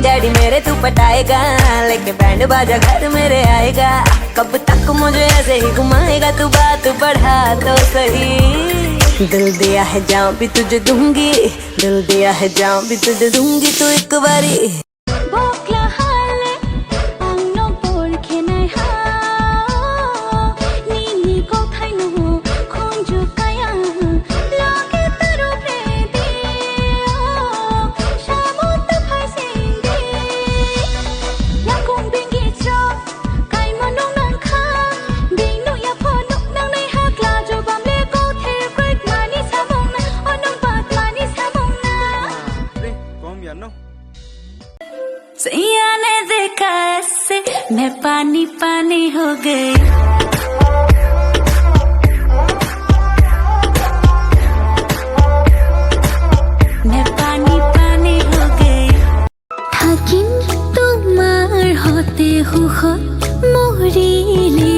Mummy daddy मेरे तू पटाएगा, लेके बैंड बाजा घर मेरे आएगा। कब तक मुझे ऐसे ही घुमाएगा तू, बात बढ़ा तो सही। दिल दिया है जान भी तुझे दूंगी, दिल दिया है जान भी तुझे दूंगी, तू एक बारी सैया ने देखा ऐसे मैं पानी पानी हो गई। मैं पानी पानी हो गई। থাকিন তোমার হতে হুখত মরিলে